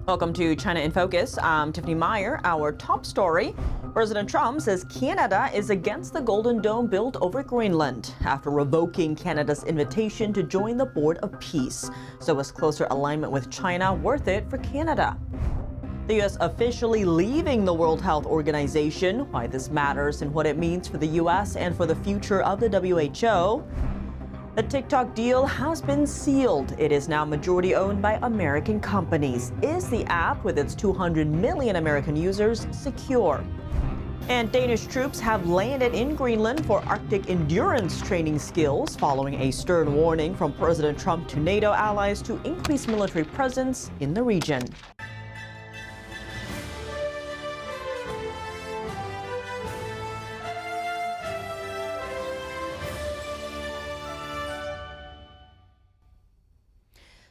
Welcome to China in Focus. I'm Tiffany Meyer. Our top story: President Trump says Canada is against the Golden Dome built over Greenland after revoking Canada's invitation to join the Board of Peace. So is closer alignment with China worth it for Canada? The U.S. officially leaving the World Health Organization, why this matters and what it means for the U.S. and for the future of the WHO. The TikTok deal has been sealed. It is now majority owned by American companies. Is the app, with its 200 million American users, secure? And Danish troops have landed in Greenland for Arctic endurance training skills following a stern warning from President Trump to NATO allies to increase military presence in the region.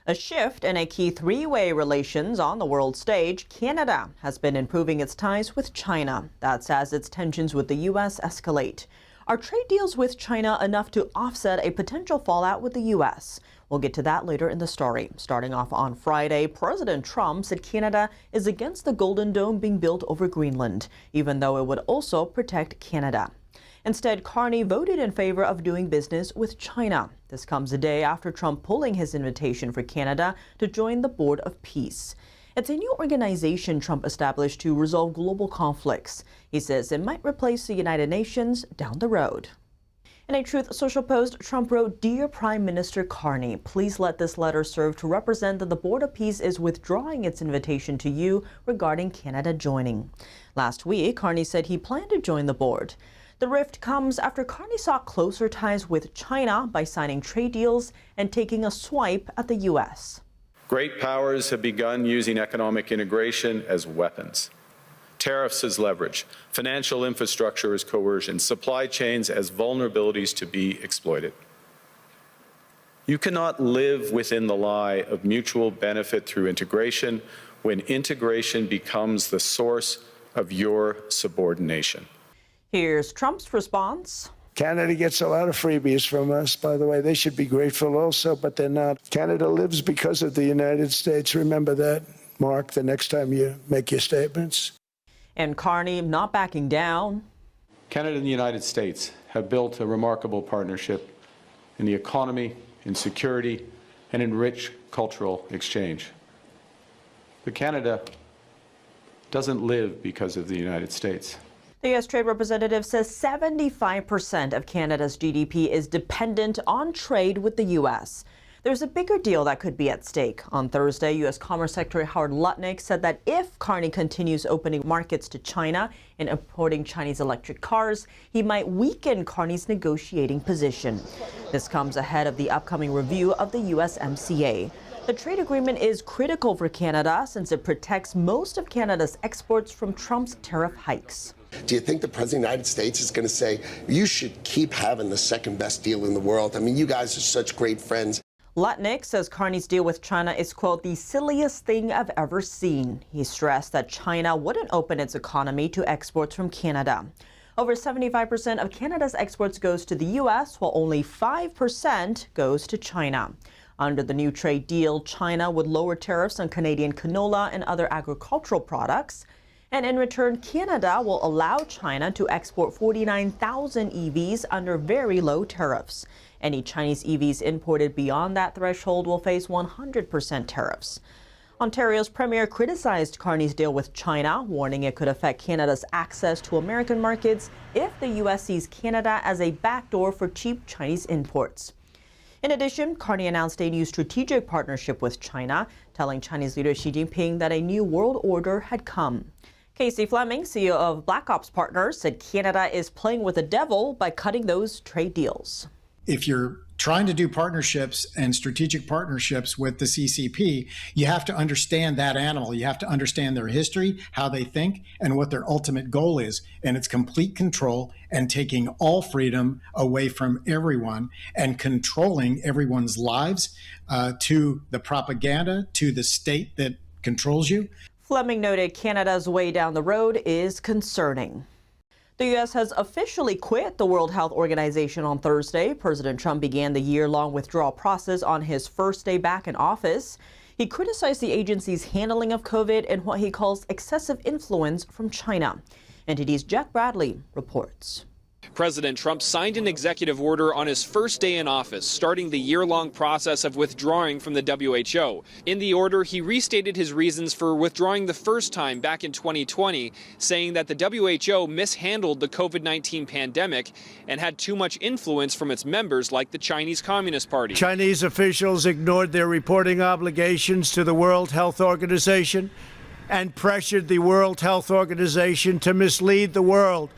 A shift in a key three-way relations on the world stage, Canada has been improving its ties with China. That's as its tensions with the U.S. escalate. Are trade deals with China enough to offset a potential fallout with the U.S.? We'll get to that later in the story. Starting off on Friday, President Trump said Canada is against the Golden Dome being built over Greenland, even though it would also protect Canada. Instead, Carney voted in favor of doing business with China. This comes a day after Trump pulling his invitation for Canada to join the Board of Peace. It's a new organization Trump established to resolve global conflicts. He says it might replace the United Nations down the road. In a Truth Social post, Trump wrote, "Dear Prime Minister Carney, please let this letter serve to represent that the Board of Peace is withdrawing its invitation to you regarding Canada joining." Last week, Carney said he planned to join the board. The rift comes after Carney sought closer ties with China by signing trade deals and taking a swipe at the U.S. Great powers have begun using economic integration as weapons. Tariffs as leverage, financial infrastructure as coercion, supply chains as vulnerabilities to be exploited. You cannot live within the lie of mutual benefit through integration when integration becomes the source of your subordination. Here's Trump's response. Canada gets a lot of freebies from us, by the way. They should be grateful also, but they're not. Canada lives because of the United States. Remember that, Mark, the next time you make your statements. And Carney not backing down. Canada and the United States have built a remarkable partnership in the economy, in security, and in rich cultural exchange. But Canada doesn't live because of the United States. The U.S. Trade Representative says 75% of Canada's GDP is dependent on trade with the U.S. There's a bigger deal that could be at stake. On Thursday, U.S. Commerce Secretary Howard Lutnick said that if Carney continues opening markets to China and importing Chinese electric cars, he might weaken Carney's negotiating position. This comes ahead of the upcoming review of the USMCA. The trade agreement is critical for Canada since it protects most of Canada's exports from Trump's tariff hikes. Do you think the President of the United States is going to say, you should keep having the second best deal in the world? I mean, you guys are such great friends. Lutnick says Carney's deal with China is, quote, the silliest thing I've ever seen. He stressed that China wouldn't open its economy to exports from Canada. Over 75% of Canada's exports goes to the U.S., while only 5% goes to China. Under the new trade deal, China would lower tariffs on Canadian canola and other agricultural products. And in return, Canada will allow China to export 49,000 EVs under very low tariffs. Any Chinese EVs imported beyond that threshold will face 100% tariffs. Ontario's premier criticized Carney's deal with China, warning it could affect Canada's access to American markets if the U.S. sees Canada as a backdoor for cheap Chinese imports. In addition, Carney announced a new strategic partnership with China, telling Chinese leader Xi Jinping that a new world order had come. Casey Fleming, CEO of Black Ops Partners, said Canada is playing with the devil by cutting those trade deals. If you're trying to do partnerships and strategic partnerships with the CCP, you have to understand that animal. You have to understand their history, how they think, and what their ultimate goal is. And it's complete control and taking all freedom away from everyone and controlling everyone's lives to the propaganda, to the state that controls you. Fleming noted Canada's way down the road is concerning. The U.S. has officially quit the World Health Organization on Thursday. President Trump began the year-long withdrawal process on his first day back in office. He criticized the agency's handling of COVID and what he calls excessive influence from China. NTD's Jack Bradley reports. President Trump signed an executive order on his first day in office, starting the year-long process of withdrawing from the WHO. In the order, he restated his reasons for withdrawing the first time back in 2020, saying that the WHO mishandled the COVID-19 pandemic and had too much influence from its members like the Chinese Communist Party. Chinese officials ignored their reporting obligations to the World Health Organization and pressured the World Health Organization to mislead the world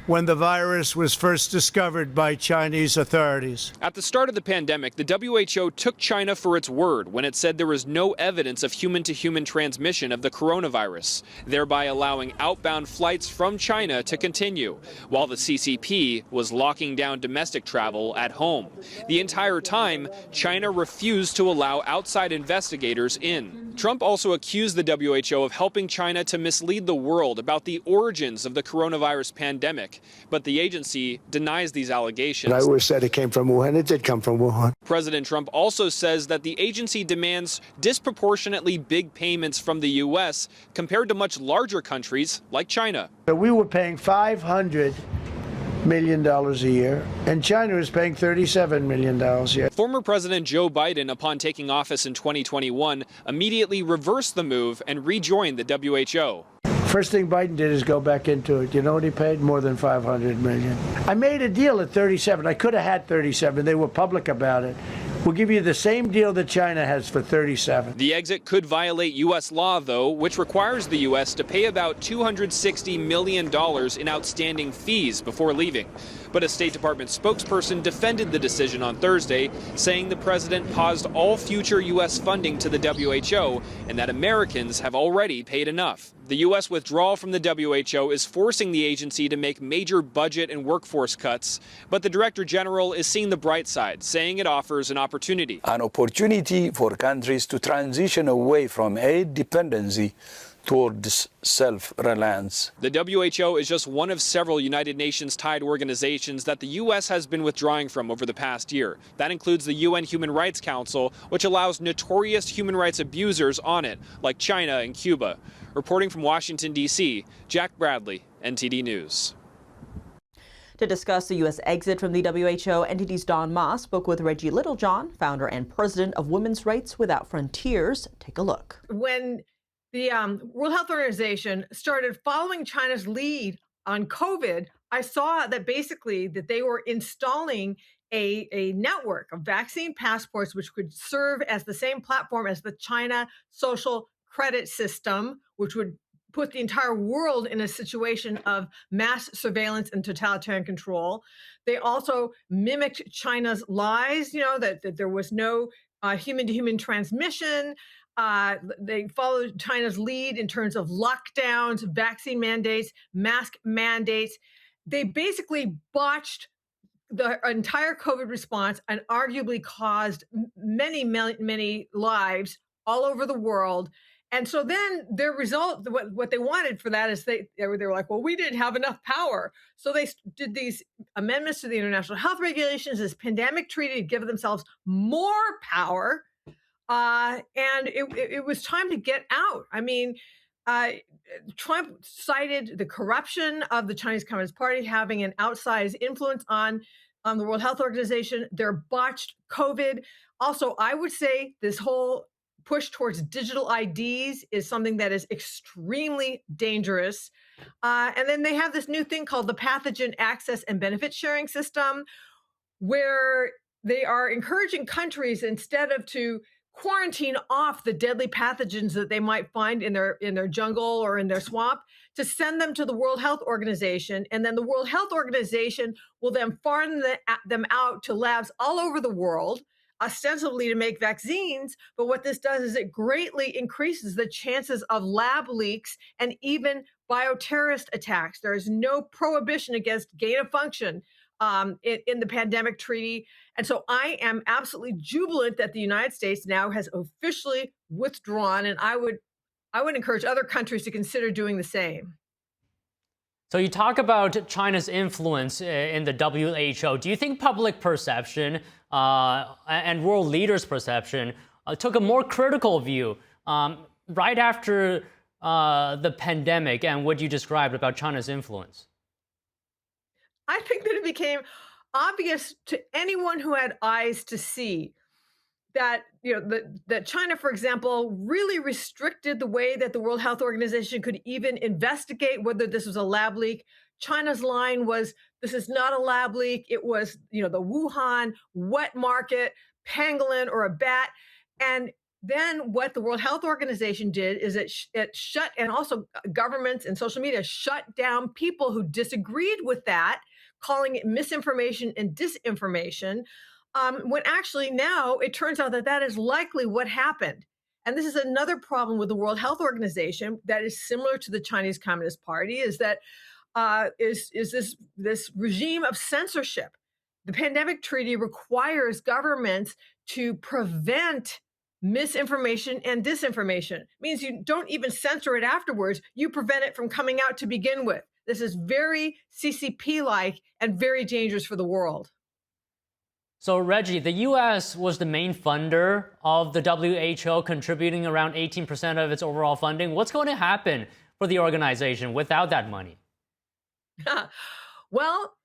when the virus was first discovered by Chinese authorities. At the start of the pandemic, the WHO took China for its word when it said there was no evidence of human-to-human transmission of the coronavirus, thereby allowing outbound flights from China to continue, while the CCP was locking down domestic travel at home. The entire time, China refused to allow outside investigators in. Trump also accused the WHO of helping China to mislead the world about the origins of the coronavirus pandemic. But the agency denies these allegations. I always said it came from Wuhan. It did come from Wuhan. President Trump also says that the agency demands disproportionately big payments from the U.S. compared to much larger countries like China. We were paying $500 million a year, and China is paying $37 million a year. Former President Joe Biden, upon taking office in 2021, immediately reversed the move and rejoined the WHO. First thing Biden did is go back into it. You know what he paid? More than $500 million. I made a deal at 37. I could have had 37. They were public about it. We'll give you the same deal that China has for 37. The exit could violate U.S. law, though, which requires the U.S. to pay about $260 million in outstanding fees before leaving. But a State Department spokesperson defended the decision on Thursday, saying the president paused all future U.S. funding to the WHO and that Americans have already paid enough. The U.S. withdrawal from the WHO is forcing the agency to make major budget and workforce cuts, but the Director General is seeing the bright side, saying it offers an opportunity. An opportunity for countries to transition away from aid dependency towards self-reliance. The WHO is just one of several United Nations-tied organizations that the U.S. has been withdrawing from over the past year. That includes the UN Human Rights Council, which allows notorious human rights abusers on it, like China and Cuba. Reporting from Washington, D.C., Jack Bradley, NTD News. To discuss the U.S. exit from the WHO, NTD's Don Ma spoke with Reggie Littlejohn, founder and president of Women's Rights Without Frontiers. Take a look. When the World Health Organization started following China's lead on COVID, I saw that basically that they were installing a network of vaccine passports, which could serve as the same platform as the China social credit system, which would put the entire world in a situation of mass surveillance and totalitarian control. They also mimicked China's lies, that there was no human-to-human transmission. They followed China's lead in terms of lockdowns, vaccine mandates, mask mandates. They basically botched the entire COVID response and arguably caused many lives all over the world. And so then their result, what they wanted for that is they were like, well, we didn't have enough power. So they did these amendments to the international health regulations, this pandemic treaty to give themselves more power. And it was time to get out. I mean, Trump cited the corruption of the Chinese Communist Party having an outsized influence on the World Health Organization, their botched COVID. Also, I would say this whole push towards digital IDs is something that is extremely dangerous. And then they have this new thing called the Pathogen Access and Benefit Sharing System, where they are encouraging countries, instead of to quarantine off the deadly pathogens that they might find in their jungle or in their swamp, to send them to the World Health Organization. And then the World Health Organization will then farm them out to labs all over the world, ostensibly to make vaccines. But what this does is it greatly increases the chances of lab leaks and even bioterrorist attacks. There is no prohibition against gain of function in the pandemic treaty. And so I am absolutely jubilant that the United States now has officially withdrawn, and I would encourage other countries to consider doing the same. So you talk about China's influence in the WHO. Do you think public perception and world leaders' perception took a more critical view right after the pandemic and what you described about China's influence? I think that it became obvious to anyone who had eyes to see that that China, for example, really restricted the way that the World Health Organization could even investigate whether this was a lab leak. China's line was, "This is not a lab leak. It was, the Wuhan wet market, pangolin or a bat." And then what the World Health Organization did is it shut, and also governments and social media shut down people who disagreed with that, calling it misinformation and disinformation. When actually now it turns out that that is likely what happened. And this is another problem with the World Health Organization that is similar to the Chinese Communist Party, is that is this regime of censorship. The pandemic treaty requires governments to prevent misinformation and disinformation. It means you don't even censor it afterwards, you prevent it from coming out to begin with. This is very CCP-like and very dangerous for the world. So, Reggie, the U.S. was the main funder of the WHO, contributing around 18% of its overall funding. What's going to happen for the organization without that money? Well,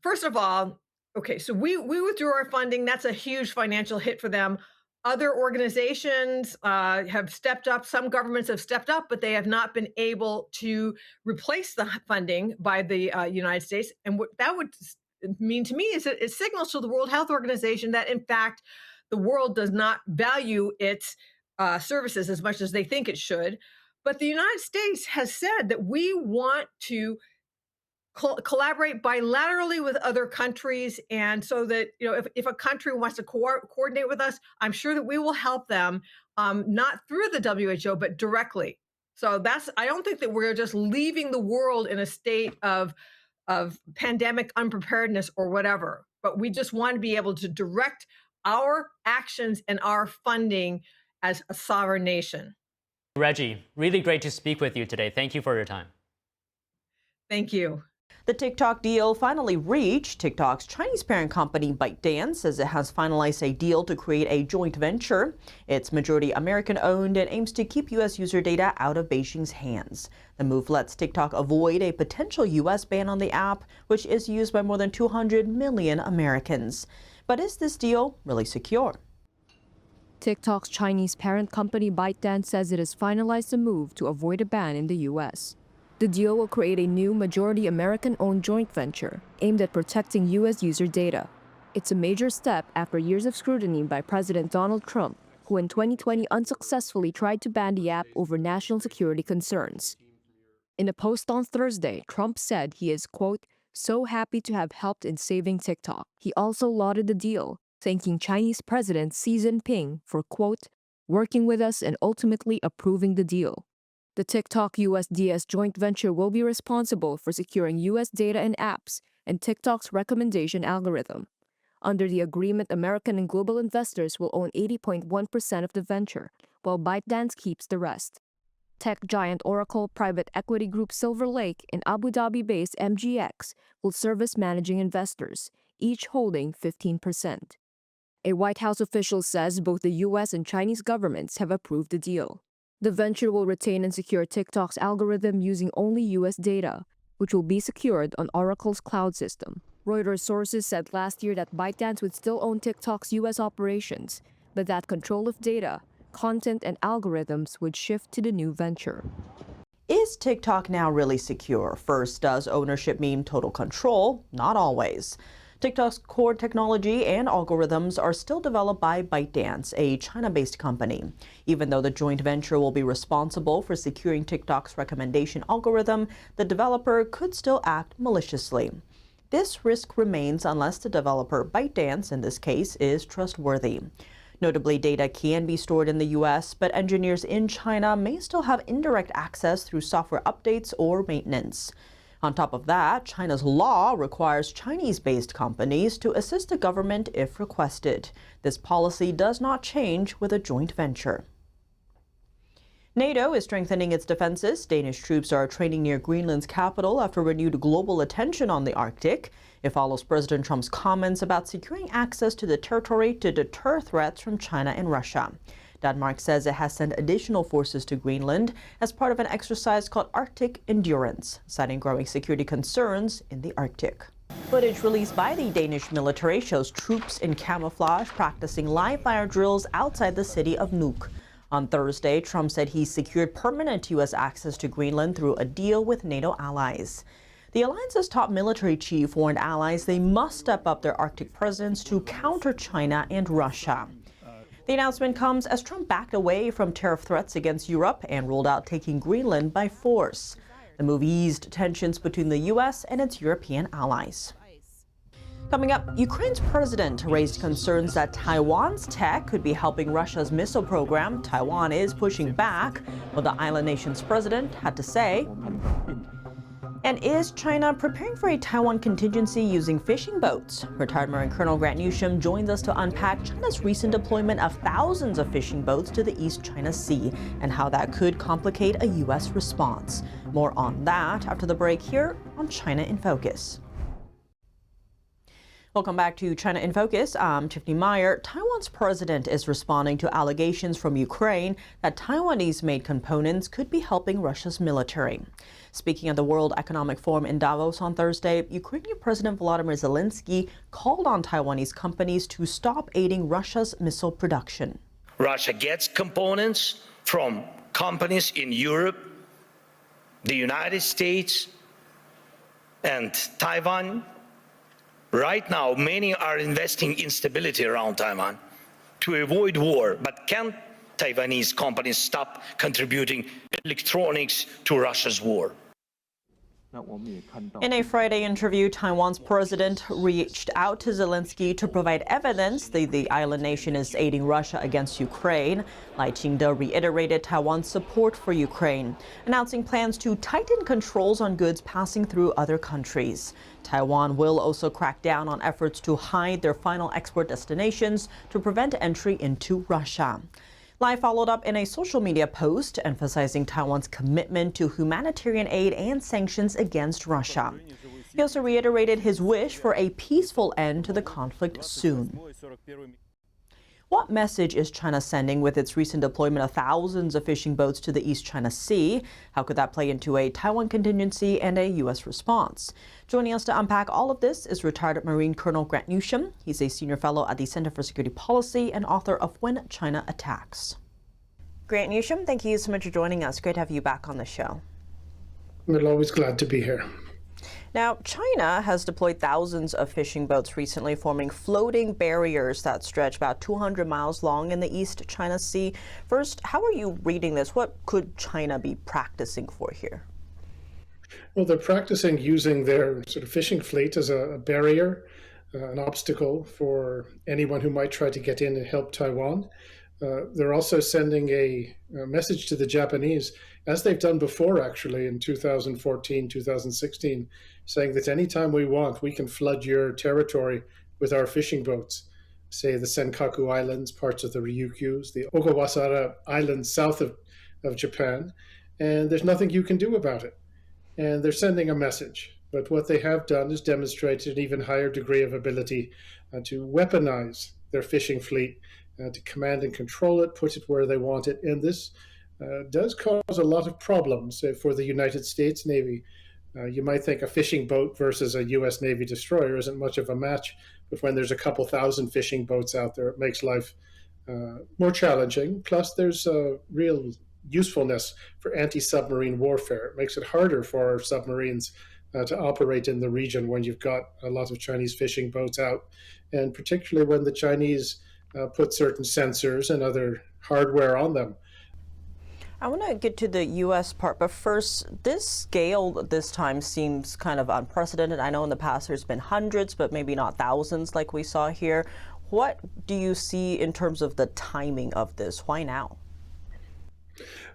first of all, okay, so we withdrew our funding. That's a huge financial hit for them. Other organizations have stepped up. Some governments have stepped up, but they have not been able to replace the funding by the United States. And what that would mean to me is that it signals to the World Health Organization that, in fact, the world does not value its services as much as they think it should. But the United States has said that we want to collaborate bilaterally with other countries, and so that if a country wants to coordinate with us, I'm sure that we will help them, not through the WHO but directly. So I don't think that we're just leaving the world in a state of pandemic unpreparedness or whatever, but we just want to be able to direct our actions and our funding as a sovereign nation. Reggie, really great to speak with you today. Thank you for your time. Thank you. The TikTok deal finally reached. TikTok's Chinese parent company ByteDance says it has finalized a deal to create a joint venture. It's majority American-owned and aims to keep U.S. user data out of Beijing's hands. The move lets TikTok avoid a potential U.S. ban on the app, which is used by more than 200 million Americans. But is this deal really secure? TikTok's Chinese parent company ByteDance says it has finalized a move to avoid a ban in the U.S. The deal will create a new majority American-owned joint venture aimed at protecting U.S. user data. It's a major step after years of scrutiny by President Donald Trump, who in 2020 unsuccessfully tried to ban the app over national security concerns. In a post on Thursday, Trump said he is, quote, "so happy to have helped in saving TikTok." He also lauded the deal, thanking Chinese President Xi Jinping for, quote, "working with us and ultimately approving the deal." The TikTok USDS joint venture will be responsible for securing U.S. data and apps and TikTok's recommendation algorithm. Under the agreement, American and global investors will own 80.1% of the venture, while ByteDance keeps the rest. Tech giant Oracle, private equity group Silver Lake, and Abu Dhabi-based MGX will serve as managing investors, each holding 15%. A White House official says both the U.S. and Chinese governments have approved the deal. The venture will retain and secure TikTok's algorithm using only U.S. data, which will be secured on Oracle's cloud system. Reuters sources said last year that ByteDance would still own TikTok's U.S. operations, but that control of data, content, and algorithms would shift to the new venture. Is TikTok now really secure? First, does ownership mean total control? Not always. TikTok's core technology and algorithms are still developed by ByteDance, a China-based company. Even though the joint venture will be responsible for securing TikTok's recommendation algorithm, the developer could still act maliciously. This risk remains unless the developer, ByteDance in this case, is trustworthy. Notably, data can be stored in the U.S., but engineers in China may still have indirect access through software updates or maintenance. On top of that, China's law requires Chinese-based companies to assist the government if requested. This policy does not change with a joint venture. NATO is strengthening its defenses. Danish troops are training near Greenland's capital after renewed global attention on the Arctic. It follows President Trump's comments about securing access to the territory to deter threats from China and Russia. Denmark says it has sent additional forces to Greenland as part of an exercise called Arctic Endurance, citing growing security concerns in the Arctic. Footage released by the Danish military shows troops in camouflage practicing live fire drills outside the city of Nuuk. On Thursday, Trump said he secured permanent U.S. access to Greenland through a deal with NATO allies. The alliance's top military chief warned allies they must step up their Arctic presence to counter China and Russia. The announcement comes as Trump backed away from tariff threats against Europe and ruled out taking Greenland by force. The move eased tensions between the U.S. and its European allies. Coming up, Ukraine's president raised concerns that Taiwan's tech could be helping Russia's missile program. Taiwan is pushing back, what the island nation's president had to say. And is China preparing for a Taiwan contingency using fishing boats? Retired Marine Colonel Grant Newsham joins us to unpack China's recent deployment of thousands of fishing boats to the East China Sea and how that could complicate a U.S. response. More on that after the break here on China in Focus. Welcome back to China in Focus. I'm Tiffany Meyer. Taiwan's president is responding to allegations from Ukraine that Taiwanese-made components could be helping Russia's military. Speaking at the World Economic Forum in Davos on Thursday, Ukrainian President Volodymyr Zelenskyy called on Taiwanese companies to stop aiding Russia's missile production. Russia gets components from companies in Europe, the United States, and Taiwan. Right now, many are investing in stability around Taiwan to avoid war. But can Taiwanese companies stop contributing electronics to Russia's war? In a Friday interview, Taiwan's president reached out to Zelenskyy to provide evidence that the island nation is aiding Russia against Ukraine. Lai Ching-te reiterated Taiwan's support for Ukraine, announcing plans to tighten controls on goods passing through other countries. Taiwan will also crack down on efforts to hide their final export destinations to prevent entry into Russia. Lai followed up in a social media post emphasizing Taiwan's commitment to humanitarian aid and sanctions against Russia. He also reiterated his wish for a peaceful end to the conflict soon. What message is China sending with its recent deployment of thousands of fishing boats to the East China Sea? How could that play into a Taiwan contingency and a U.S. response? Joining us to unpack all of this is retired Marine Colonel Grant Newsham. He's a senior fellow at the Center for Security Policy and author of When China Attacks. Grant Newsham, thank you so much for joining us. Great to have you back on the show. We're always glad to be here. Now, China has deployed thousands of fishing boats recently, forming floating barriers that stretch about 200 miles long in the East China Sea. First, how are you reading this? What could China be practicing for here? Well, they're practicing using their sort of fishing fleet as a barrier, an obstacle for anyone who might try to get in and help Taiwan. They're also sending a message to the Japanese, as they've done before, actually, in 2014, 2016, saying that anytime we want, we can flood your territory with our fishing boats. Say the Senkaku Islands, parts of the Ryukyus, the Ogawasara Islands south of Japan, and there's nothing you can do about it. And they're sending a message. But what they have done is demonstrated an even higher degree of ability to weaponize their fishing fleet, to command and control it, put it where they want it. And this does cause a lot of problems for the United States Navy. You might think a fishing boat versus a U.S. Navy destroyer isn't much of a match, but when there's a couple thousand fishing boats out there, it makes life more challenging. Plus, there's a real usefulness for anti-submarine warfare. It makes it harder for our submarines to operate in the region when you've got a lot of Chinese fishing boats out, and particularly when the Chinese put certain sensors and other hardware on them. I want to get to the U.S. part, but first, this scale this time seems kind of unprecedented. I know in the past there's been hundreds, but maybe not thousands like we saw here. What do you see in terms of the timing of this? Why now?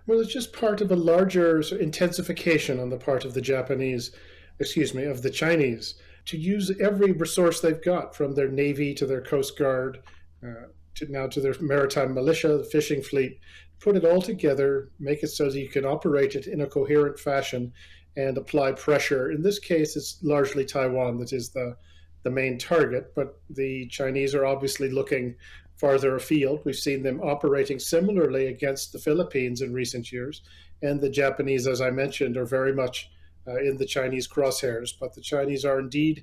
Well, it's just part of a larger intensification on the part of the of the Chinese, to use every resource they've got, from their Navy to their Coast Guard, to their maritime militia, the fishing fleet, put it all together, make it so that you can operate it in a coherent fashion and apply pressure. In this case, it's largely Taiwan that is the main target, but the Chinese are obviously looking farther afield. We've seen them operating similarly against the Philippines in recent years, and the Japanese, as I mentioned, are very much in the Chinese crosshairs. But the Chinese are indeed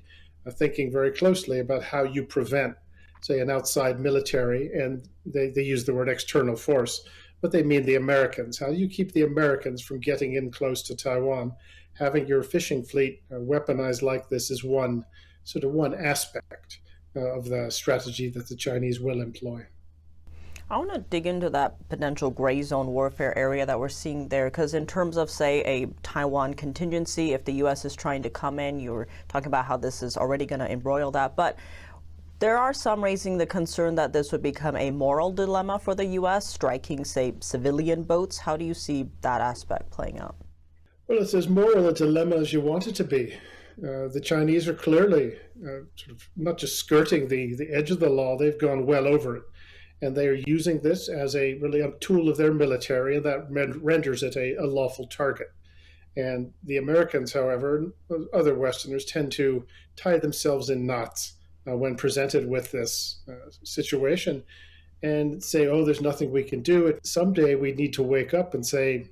thinking very closely about how you prevent, say, an outside military, and they use the word external force, but they mean the Americans. How do you keep the Americans from getting in close to Taiwan? Having your fishing fleet weaponized like this is one aspect of the strategy that the Chinese will employ. I want to dig into that potential gray zone warfare area that we're seeing there, because in terms of, say, a Taiwan contingency, if the U.S. is trying to come in, you're talking about how this is already going to embroil that. But there are some raising the concern that this would become a moral dilemma for the U.S., striking, say, civilian boats. How do you see that aspect playing out? Well, it's as moral a dilemma as you want it to be. The Chinese are clearly sort of not just skirting the edge of the law, they've gone well over it. And they are using this as a tool of their military, and that renders it a lawful target. And the Americans, however, and other Westerners tend to tie themselves in knots when presented with this situation and say, oh, there's nothing we can do. Someday we need to wake up and say,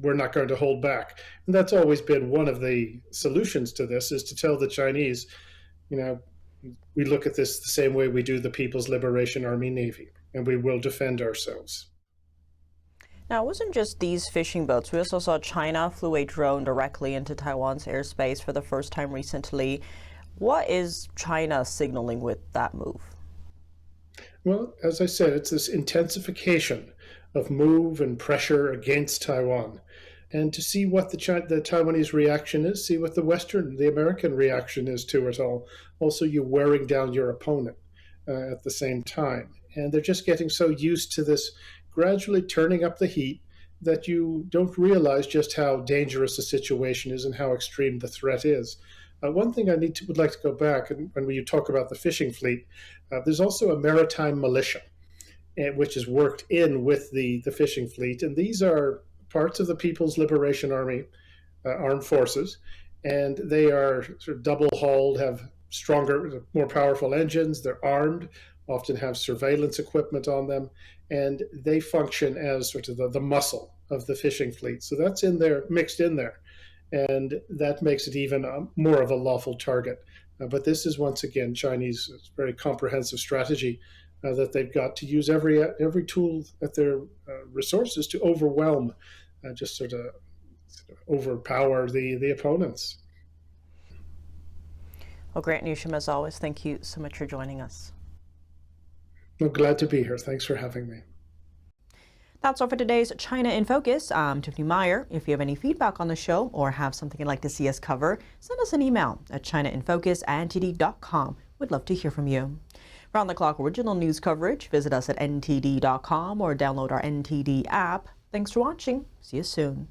we're not going to hold back. And that's always been one of the solutions to this, is to tell the Chinese, we look at this the same way we do the People's Liberation Army Navy, and we will defend ourselves. Now, it wasn't just these fishing boats. We also saw China flew a drone directly into Taiwan's airspace for the first time recently. What is China signaling with that move? Well, as I said, it's this intensification of move and pressure against Taiwan. And to see what the Taiwanese reaction is, see what the American reaction is to it all. Also, you're wearing down your opponent at the same time. And they're just getting so used to this gradually turning up the heat that you don't realize just how dangerous the situation is and how extreme the threat is. One thing I would like to go back, and when you talk about the fishing fleet, there's also a maritime militia, which is worked in with the fishing fleet. And these are parts of the People's Liberation Army armed forces, and they are sort of double-hulled, have stronger, more powerful engines, they're armed, often have surveillance equipment on them, and they function as sort of the muscle of the fishing fleet. So that's in there, mixed in there, and that makes it even more of a lawful target. But this is, once again, Chinese very comprehensive strategy that they've got to use every tool at their resources to overwhelm, just sort of overpower the opponents. Well, Grant Newsham, as always, thank you so much for joining us. I'm glad to be here. Thanks for having me. That's all for today's China in Focus. I'm Tiffany Meyer. If you have any feedback on the show or have something you'd like to see us cover, send us an email at chinainfocus@ntd.com. We'd love to hear from you. Round the clock original news coverage, visit us at ntd.com or download our NTD app. Thanks for watching. See you soon.